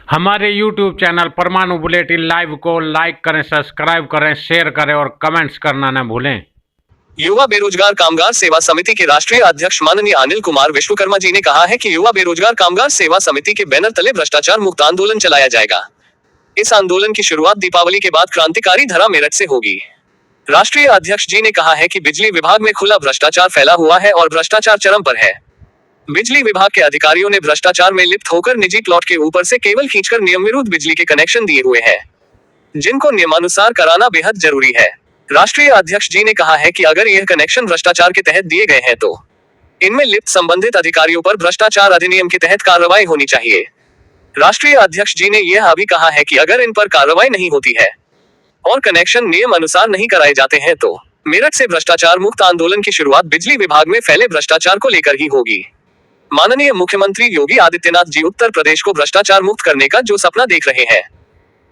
हमारे YouTube channel परमाणु bulletin live को लाइक करें, सब्सक्राइब करें, शेयर करें और कमेंट्स करना न भूलें। युवा बेरोजगार कामगार सेवा समिति के राष्ट्रीय अध्यक्ष माननीय अनिल कुमार विश्वकर्मा जी ने कहा है कि युवा बेरोजगार कामगार सेवा समिति के बैनर तले भ्रष्टाचार मुक्त आंदोलन चलाया जाएगा। इस आंदोलन की शुरुआत दीपावली के बाद क्रांतिकारी धरा मेरठ से होगी। राष्ट्रीय अध्यक्ष जी ने कहा है कि बिजली विभाग में खुला भ्रष्टाचार फैला हुआ है और भ्रष्टाचार चरम पर है। बिजली विभाग के अधिकारियों ने भ्रष्टाचार में लिप्त होकर निजी प्लॉट के ऊपर से केबल खींचकर नियम विरुद्ध बिजली के कनेक्शन दिए हुए हैं, जिनको नियमानुसार कराना बेहद जरूरी है। राष्ट्रीय अध्यक्ष जी ने कहा है कि अगर यह कनेक्शन भ्रष्टाचार के तहत दिए गए हैं तो इनमें लिप्त संबंधित अधिकारियों पर भ्रष्टाचार अधिनियम के तहत कार्रवाई होनी चाहिए। राष्ट्रीय अध्यक्ष जी ने यह भी कहा है कि अगर इन पर कार्रवाई नहीं होती है और कनेक्शन नियम अनुसार नहीं कराए जाते हैं तो मेरठ से भ्रष्टाचार मुक्त आंदोलन की शुरुआत बिजली विभाग में फैले भ्रष्टाचार को लेकर ही होगी। माननीय मुख्यमंत्री योगी आदित्यनाथ जी उत्तर प्रदेश को भ्रष्टाचार मुक्त करने का जो सपना देख रहे हैं,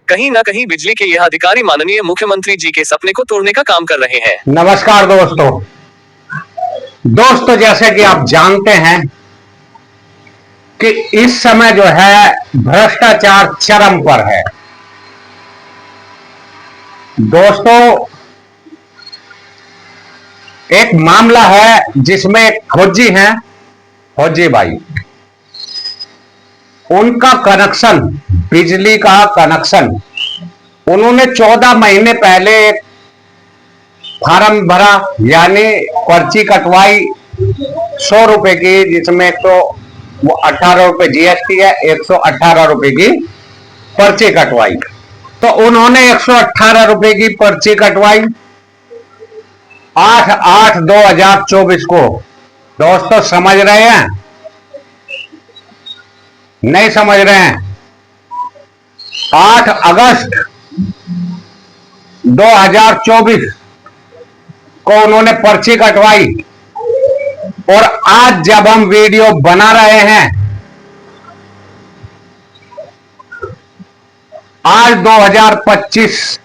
कहीं ना कहीं बिजली के यह अधिकारी माननीय मुख्यमंत्री जी के सपने को तोड़ने का काम कर रहे हैं। नमस्कार दोस्तों, जैसे कि आप जानते हैं कि इस समय जो है भ्रष्टाचार चरम पर है। दोस्तों, एक मामला है जिसमें एक फौजी हैं, फौजी भाई, उनका कनेक्शन, बिजली का कनेक्शन, उन्होंने 14 महीने पहले एक फार्म भरा, यानी पर्ची कटवाई 100 रुपए की, जिसमें तो वो 18 रुपए जीएसटी है, 118 रुपए की पर्ची कटवाई। तो उन्होंने 118 रुपए की पर्ची कटवाई 8/8/2024 को। दोस्तों, समझ रहे हैं? नहीं समझ रहे हैं? 8 अगस्त 2024 को उन्होंने पर्ची कटवाई और आज जब हम वीडियो बना रहे हैं, आज 2025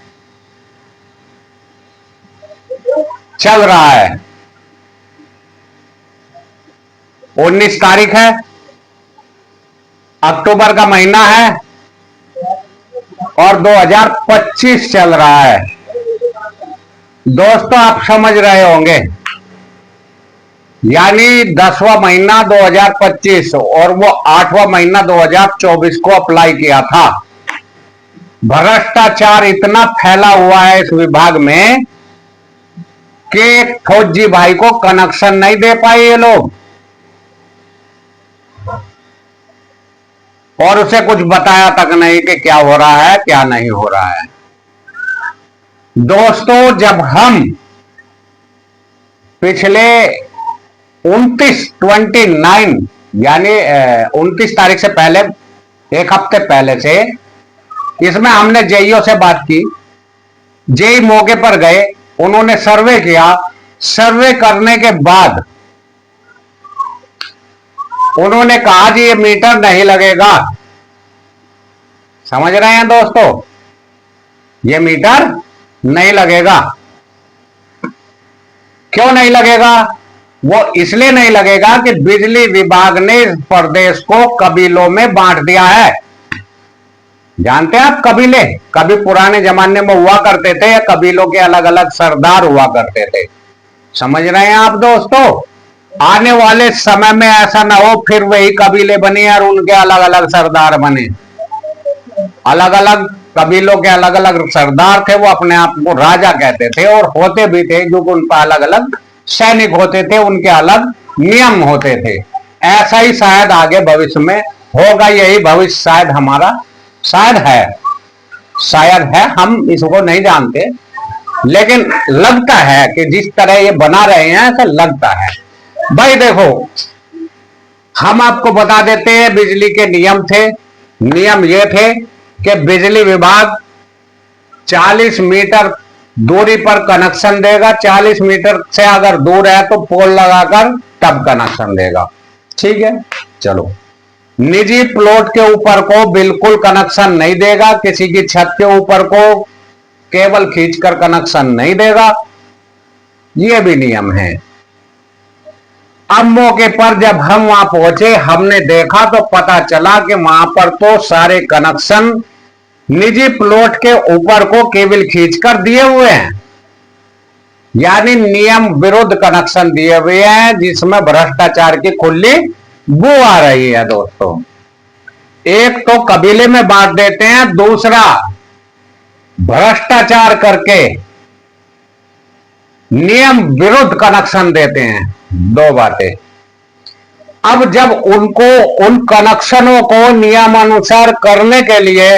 चल रहा है, 19 तारीख है, अक्टूबर का महीना है और 2025 चल रहा है। दोस्तों, आप समझ रहे होंगे, यानी 10वां महीना 2025 और वो 8वां महीना 2024 को अप्लाई किया था। भ्रष्टाचार इतना फैला हुआ है इस विभाग में कि फौजी भाई को कनेक्शन नहीं दे पाए ये लोग, और उसे कुछ बताया तक नहीं कि क्या हो रहा है क्या नहीं हो रहा है। दोस्तों, जब हम पिछले 29 यानी 29 तारीख से पहले, एक हफ्ते पहले से, इसमें हमने जेईओ से बात की। जेई मौके पर गए, उन्होंने सर्वे किया। सर्वे करने के बाद उन्होंने कहा जी ये मीटर नहीं लगेगा। समझ रहे हैं दोस्तों? ये मीटर नहीं लगेगा। क्यों नहीं लगेगा? वो इसलिए नहीं लगेगा कि बिजली विभाग ने इस प्रदेश को कबीलों में बांट दिया है। जानते हैं आप कबीले? कभी पुराने जमाने में हुआ करते थे, कबीलों के अलग अलग सरदार हुआ करते थे। समझ रहे हैं आप दोस्तों? आने वाले समय में ऐसा ना हो फिर वही कबीले बने और उनके अलग अलग सरदार बने। अलग अलग कबीलों के अलग अलग सरदार थे, वो अपने आप को राजा कहते थे और होते भी थे, जो उन पर अलग अलग सैनिक होते थे, उनके अलग नियम होते थे। ऐसा ही शायद आगे भविष्य में होगा, यही भविष्य शायद हमारा, शायद है, हम इसको नहीं जानते, लेकिन लगता है कि जिस तरह ये बना रहे हैं ऐसा लगता है। भाई देखो, हम आपको बता देते हैं बिजली के नियम थे। नियम ये थे कि बिजली विभाग 40 मीटर दूरी पर कनेक्शन देगा। 40 मीटर से अगर दूर है तो पोल लगाकर तब कनेक्शन देगा। ठीक है, चलो। निजी प्लॉट के ऊपर को बिल्कुल कनेक्शन नहीं देगा। किसी की छत के ऊपर को केबल खींचकर कनेक्शन नहीं देगा। ये भी नियम है। अब मौके पर जब हम वहां पहुंचे, हमने देखा तो पता चला कि वहां पर तो सारे कनेक्शन निजी प्लॉट के ऊपर को केबल खींचकर दिए हुए हैं, यानी नियम विरुद्ध कनेक्शन दिए हुए हैं, जिसमें भ्रष्टाचार की खुली बू आ रही है। दोस्तों, एक तो कबीले में बांट देते हैं, दूसरा भ्रष्टाचार करके नियम विरुद्ध कनेक्शन देते हैं। दो बातें। अब जब उनको उन कनेक्शनों को नियमानुसार करने के लिए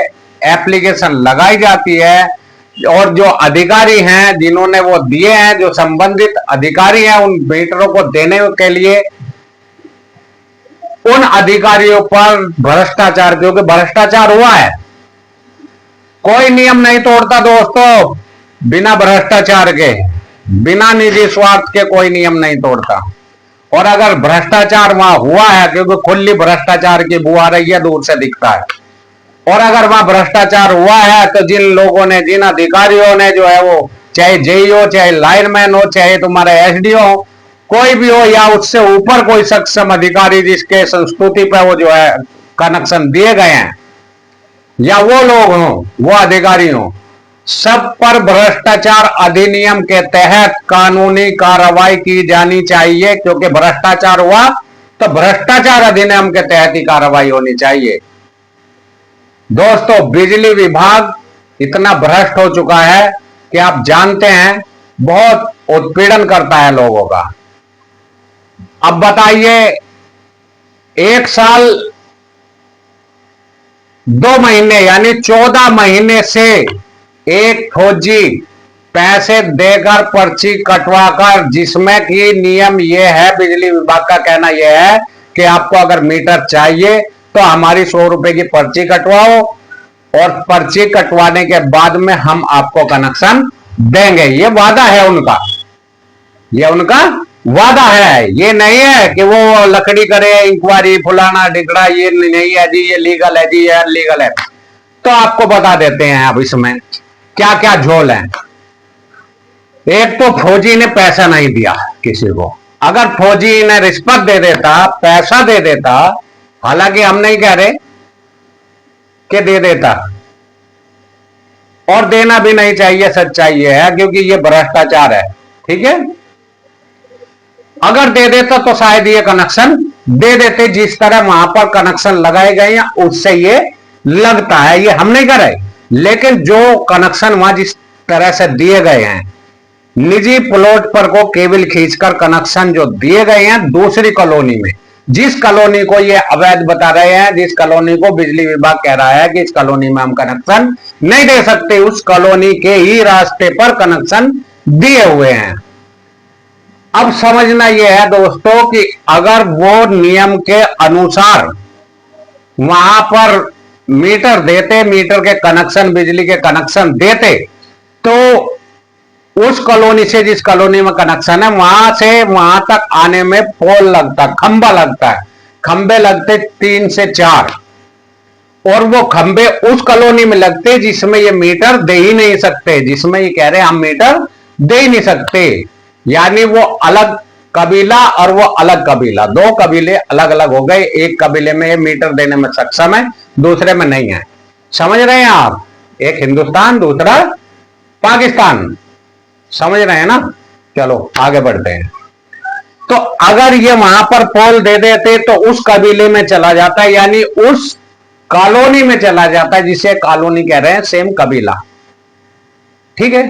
एप्लीकेशन लगाई जाती है, और जो अधिकारी हैं जिन्होंने वो दिए हैं, जो संबंधित अधिकारी हैं उन मीटरों को देने के लिए, उन अधिकारियों पर भ्रष्टाचार, क्योंकि भ्रष्टाचार हुआ है, कोई नियम नहीं तोड़ता दोस्तों बिना भ्रष्टाचार के, बिना निजी स्वार्थ के कोई नियम नहीं तोड़ता। और अगर भ्रष्टाचार वहां हुआ है, क्योंकि खुली भ्रष्टाचार की बू आ रही है, दूर से दिखता है, और अगर वहां भ्रष्टाचार हुआ है तो जिन लोगों ने, जिन अधिकारियों ने जो है वो, चाहे जेई हो, चाहे लाइनमैन हो, चाहे तुम्हारे एसडीओ हो, कोई भी हो, या उससे ऊपर कोई सक्षम अधिकारी जिसके संस्तुति पर वो जो है कनेक्शन दिए गए हैं, या वो लोग हों, वो अधिकारी हों, सब पर भ्रष्टाचार अधिनियम के तहत कानूनी कार्रवाई की जानी चाहिए, क्योंकि भ्रष्टाचार हुआ तो भ्रष्टाचार अधिनियम के तहत ही कार्रवाई होनी चाहिए। दोस्तों, बिजली विभाग इतना भ्रष्ट हो चुका है कि आप जानते हैं, बहुत उत्पीड़न करता है लोगों का। अब बताइए, 1 साल 2 महीने यानी 14 महीने से एक फौजी पैसे देकर पर्ची कटवाकर, जिसमें कि नियम यह है, बिजली विभाग का कहना यह है कि आपको अगर मीटर चाहिए तो हमारी 100 रुपए की पर्ची कटवाओ, और पर्ची कटवाने के बाद में हम आपको कनेक्शन देंगे। ये वादा है उनका, ये उनका वादा है। ये नहीं है कि वो लकड़ी करे, इंक्वायरी, फुलाना ढिकड़ा, ये नहीं है जी, ये लीगल है जी, ये अनलीगल है। तो आपको बता देते हैं अब इसमें क्या क्या झोल है। एक तो फौजी ने पैसा नहीं दिया किसी को। अगर फौजी ने रिश्वत दे देता, पैसा दे देता, हालांकि हम नहीं कह रहे कि दे देता, और देना भी नहीं चाहिए, सच्चाई ये है, क्योंकि ये भ्रष्टाचार है, ठीक है। अगर दे देता तो शायद ये कनेक्शन दे देते, जिस तरह वहां पर कनेक्शन लगाए गए हैं उससे ये लगता है, ये हम नहीं कर रहे। लेकिन जो कनेक्शन वहां जिस तरह से दिए गए हैं, निजी प्लॉट पर को केबल खींचकर कनेक्शन जो दिए गए हैं दूसरी कॉलोनी में, जिस कॉलोनी को ये अवैध बता रहे हैं, जिस कॉलोनी को बिजली विभाग कह रहा है कि इस कॉलोनी में हम कनेक्शन नहीं दे सकते, उस कॉलोनी के ही रास्ते पर कनेक्शन दिए हुए हैं। अब समझना यह है दोस्तों कि अगर वो नियम के अनुसार वहां पर मीटर देते, मीटर के कनेक्शन, बिजली के कनेक्शन देते, तो उस कॉलोनी से, जिस कॉलोनी में कनेक्शन है, वहां से वहां तक आने में पोल लगता, खंबा लगता है, खंबे लगते 3 से 4, और वो खंबे उस कॉलोनी में लगते जिसमें ये मीटर दे ही नहीं सकते, जिसमें ये कह रहे हैं हम मीटर दे ही नहीं सकते। यानी वो अलग कबीला और वो अलग कबीला, 2 कबीले अलग अलग हो गए। एक कबीले में ये मीटर देने में सक्षम है, दूसरे में नहीं है। समझ रहे हैं आप? एक हिंदुस्तान, दूसरा पाकिस्तान, समझ रहे हैं ना? चलो आगे बढ़ते हैं। तो अगर ये वहां पर पोल दे देते तो उस कबीले में चला जाता है, यानी उस कॉलोनी में चला जाता है, जिसे कॉलोनी कह रहे हैं, सेम कबीला, ठीक है।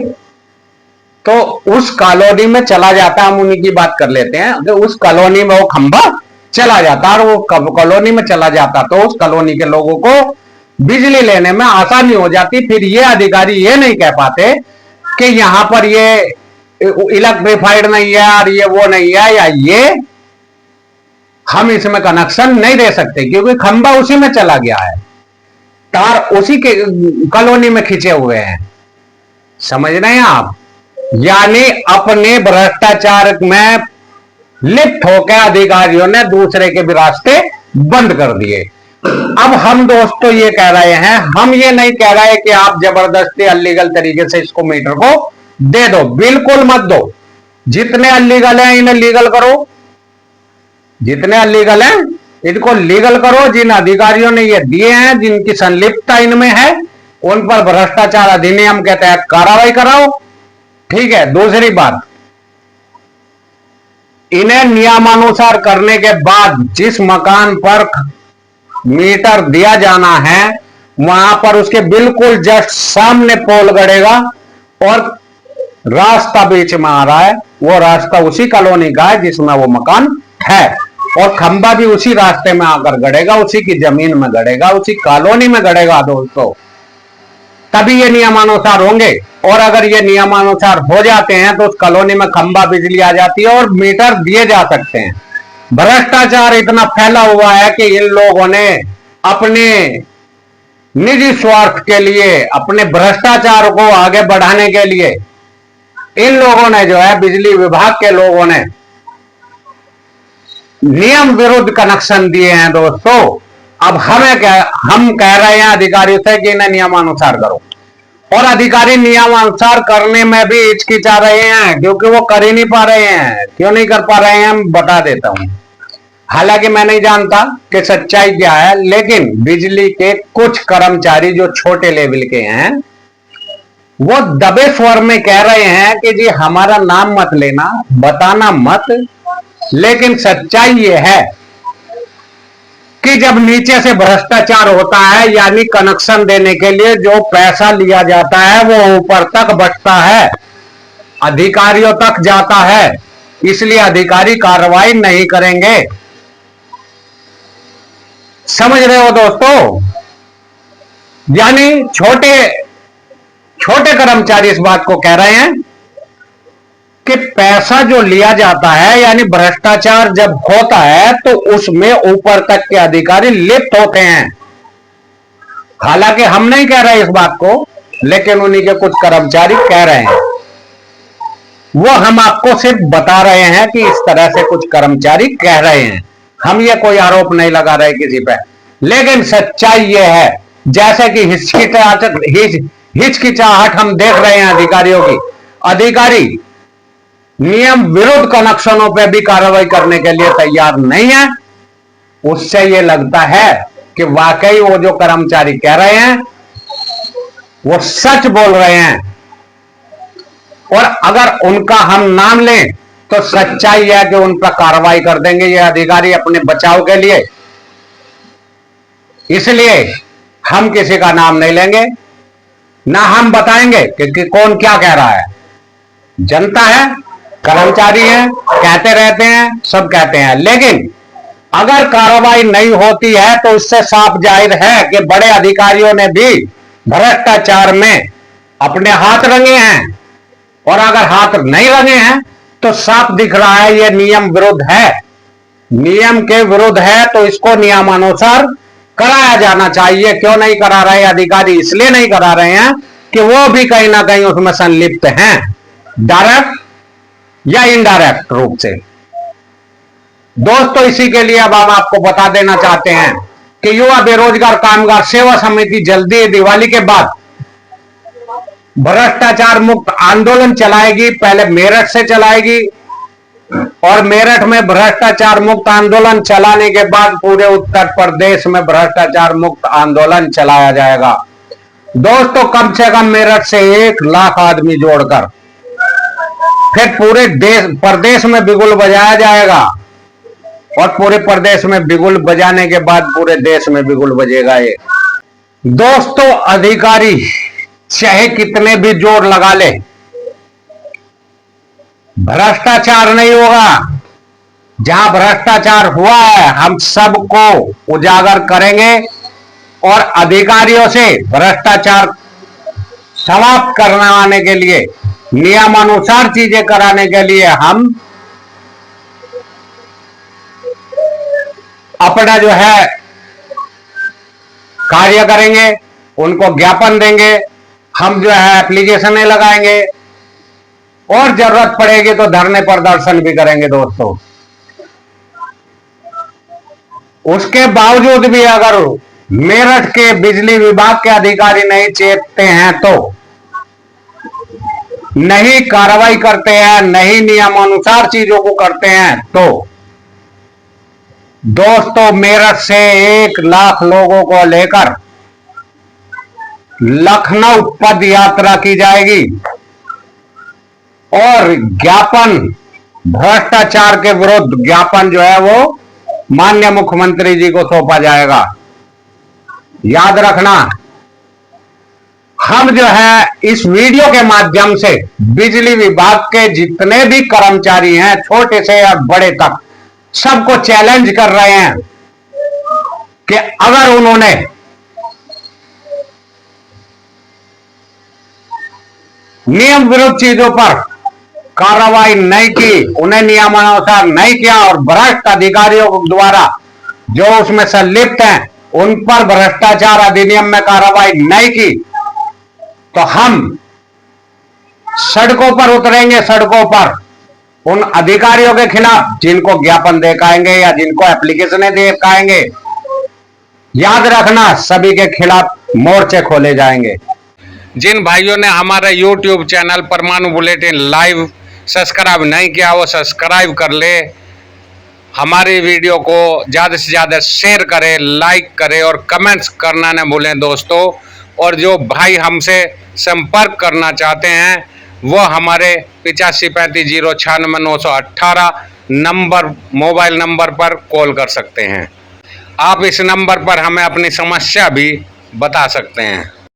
तो उस कॉलोनी में चला जाता, हम उन्हीं की बात कर लेते हैं, तो उस कॉलोनी में वो खंबा चला जाता, और वो कॉलोनी में चला जाता तो उस कॉलोनी के लोगों को बिजली लेने में आसानी हो जाती। फिर ये अधिकारी ये नहीं कह पाते कि यहां पर ये इलेक्ट्रीफाइड नहीं है और ये वो नहीं है, या ये हम इसमें कनेक्शन नहीं दे सकते क्योंकि खंबा उसी में चला गया है, तार उसी के कॉलोनी में खींचे हुए हैं। समझ रहे हैं आप? यानी अपने भ्रष्टाचार में लिप्त होकर अधिकारियों ने दूसरे के भी रास्ते बंद कर दिए। अब हम दोस्तों ये कह रहे हैं, हम ये नहीं कह रहे कि आप जबरदस्ती अलीगल तरीके से इसको मीटर को दे दो, बिल्कुल मत दो। जितने अलीगल हैं इन्हें लीगल करो, जितने अलीगल हैं इनको लीगल करो। जिन अधिकारियों ने ये दिए हैं, जिनकी संलिप्तता इनमें है, उन पर भ्रष्टाचार अधिनियम के तहत कार्रवाई कराओ। ठीक है। दूसरी बात, इन्हें नियमानुसार करने के बाद जिस मकान पर मीटर दिया जाना है वहां पर उसके बिल्कुल जस्ट सामने पोल गड़ेगा और रास्ता बीच में आ रहा है, वो रास्ता उसी कॉलोनी का है जिसमें वो मकान है, और खंबा भी उसी रास्ते में आकर गड़ेगा, उसी की जमीन में गड़ेगा, उसी कॉलोनी में गड़ेगा दोस्तों। तभी ये नियमानुसार होंगे। और अगर ये नियमानुसार हो जाते हैं तो उस कॉलोनी में खंबा बिजली आ जाती है और मीटर दिए जा सकते हैं। भ्रष्टाचार इतना फैला हुआ है कि इन लोगों ने अपने निजी स्वार्थ के लिए, अपने भ्रष्टाचार को आगे बढ़ाने के लिए इन लोगों ने जो है, बिजली विभाग के लोगों ने नियम विरुद्ध कनेक्शन दिए हैं दोस्तों। अब हम कह रहे हैं अधिकारियों से कि इन्हें नियमानुसार करो, और अधिकारी नियमानुसार करने में भी हिचकिचा रहे हैं क्योंकि वो कर ही नहीं पा रहे हैं। क्यों नहीं कर पा रहे हैं, बता देता हूं। हालांकि मैं नहीं जानता कि सच्चाई क्या है, लेकिन बिजली के कुछ कर्मचारी जो छोटे लेवल के हैं वो दबे स्वर में कह रहे हैं कि जी हमारा नाम मत लेना, बताना मत, लेकिन सच्चाई ये है कि जब नीचे से भ्रष्टाचार होता है, यानी कनेक्शन देने के लिए जो पैसा लिया जाता है वो ऊपर तक बढ़ता है, अधिकारियों तक जाता है, इसलिए अधिकारी कार्रवाई नहीं करेंगे। समझ रहे हो दोस्तों? यानी छोटे छोटे कर्मचारी इस बात को कह रहे हैं कि पैसा जो लिया जाता है, यानी भ्रष्टाचार जब होता है तो उसमें ऊपर तक के अधिकारी लिप्त होते हैं। हालांकि हम नहीं कह रहे इस बात को, लेकिन उन्हीं के कुछ कर्मचारी कह रहे हैं। वो हम आपको सिर्फ बता रहे हैं कि इस तरह से कुछ कर्मचारी कह रहे हैं। हम ये कोई आरोप नहीं लगा रहे किसी पे, लेकिन सच्चाई ये है, जैसे कि हिचकिचाहट हम देख रहे हैं अधिकारियों की, अधिकारी नियम विरुद्ध कनेक्शनों पे भी कार्रवाई करने के लिए तैयार नहीं है। उससे ये लगता है कि वाकई वो जो कर्मचारी कह रहे हैं वो सच बोल रहे हैं, और अगर उनका हम नाम लें तो सच्चाई है कि उन पर कार्रवाई कर देंगे ये अधिकारी अपने बचाव के लिए। इसलिए हम किसी का नाम नहीं लेंगे, ना हम बताएंगे कि कौन क्या कह रहा है। जनता है, कर्मचारी है, कहते रहते हैं, सब कहते हैं, लेकिन अगर कार्रवाई नहीं होती है तो इससे साफ जाहिर है कि बड़े अधिकारियों ने भी भ्रष्टाचार में अपने हाथ रंगे हैं, और अगर हाथ नहीं रंगे हैं तो साफ दिख रहा है ये नियम विरुद्ध है। नियम के विरुद्ध है तो इसको नियमानुसार कराया जाना चाहिए। क्यों नहीं करा रहे अधिकारी? इसलिए नहीं करा रहे हैं कि वो भी कहीं ना कहीं उसमें संलिप्त हैं, डायरेक्ट या इनडायरेक्ट रूप से। दोस्तों, इसी के लिए अब हम आपको बता देना चाहते हैं कि युवा बेरोजगार कामगार सेवा समिति जल्दी दिवाली के बाद भ्रष्टाचार मुक्त आंदोलन चलाएगी। पहले मेरठ से चलाएगी, और मेरठ में भ्रष्टाचार मुक्त आंदोलन चलाने के बाद पूरे उत्तर प्रदेश में भ्रष्टाचार मुक्त आंदोलन चलाया जाएगा। दोस्तों, कम से कम मेरठ से 1 लाख आदमी जोड़कर फिर पूरे प्रदेश में बिगुल बजाया जाएगा, और पूरे प्रदेश में बिगुल बजाने के बाद पूरे देश में बिगुल बजेगा ये। दोस्तों, अधिकारी चाहे कितने भी जोर लगा ले, भ्रष्टाचार नहीं होगा। जहां भ्रष्टाचार हुआ है हम सबको उजागर करेंगे, और अधिकारियों से भ्रष्टाचार समाप्त करवाने के लिए, नियमानुसार चीजें कराने के लिए हम अपना जो है कार्य करेंगे, उनको ज्ञापन देंगे, हम जो है एप्लीकेशनें लगाएंगे, और जरूरत पड़ेगी तो धरने प्रदर्शन भी करेंगे दोस्तों। उसके बावजूद भी अगर मेरठ के बिजली विभाग के अधिकारी नहीं चेतते हैं, तो नहीं कार्रवाई करते हैं, नहीं नियमानुसार चीजों को करते हैं, तो दोस्तों, मेरठ से 1 लाख लोगों को लेकर लखनऊ पद यात्रा की जाएगी और ज्ञापन, भ्रष्टाचार के विरुद्ध ज्ञापन जो है वो माननीय मुख्यमंत्री जी को सौंपा जाएगा। याद रखना, हम जो है इस वीडियो के माध्यम से बिजली विभाग के जितने भी कर्मचारी हैं, छोटे से या बड़े तक, सबको चैलेंज कर रहे हैं कि अगर उन्होंने नियम विरुद्ध चीजों पर कार्रवाई नहीं की, उन्हें नियमानुसार नहीं किया और भ्रष्ट अधिकारियों द्वारा जो उसमें संलिप्त हैं उन पर भ्रष्टाचार अधिनियम में कार्रवाई नहीं की, तो हम सड़कों पर उतरेंगे, सड़कों पर उन अधिकारियों के खिलाफ जिनको ज्ञापन देखाएंगे या जिनको एप्लीकेशनें देखाएंगे। याद रखना, सभी के खिलाफ मोर्चे खोले जाएंगे। जिन भाइयों ने हमारा YouTube चैनल परमाणु बुलेटिन लाइव सब्सक्राइब नहीं किया वो सब्सक्राइब कर ले। हमारी वीडियो को ज़्यादा से ज़्यादा शेयर करें, लाइक करें और कमेंट्स करना न भूलें दोस्तों। और जो भाई हमसे संपर्क करना चाहते हैं वो हमारे 8535096918 नंबर, मोबाइल नंबर पर कॉल कर सकते हैं। आप इस नंबर पर हमें अपनी समस्या भी बता सकते हैं।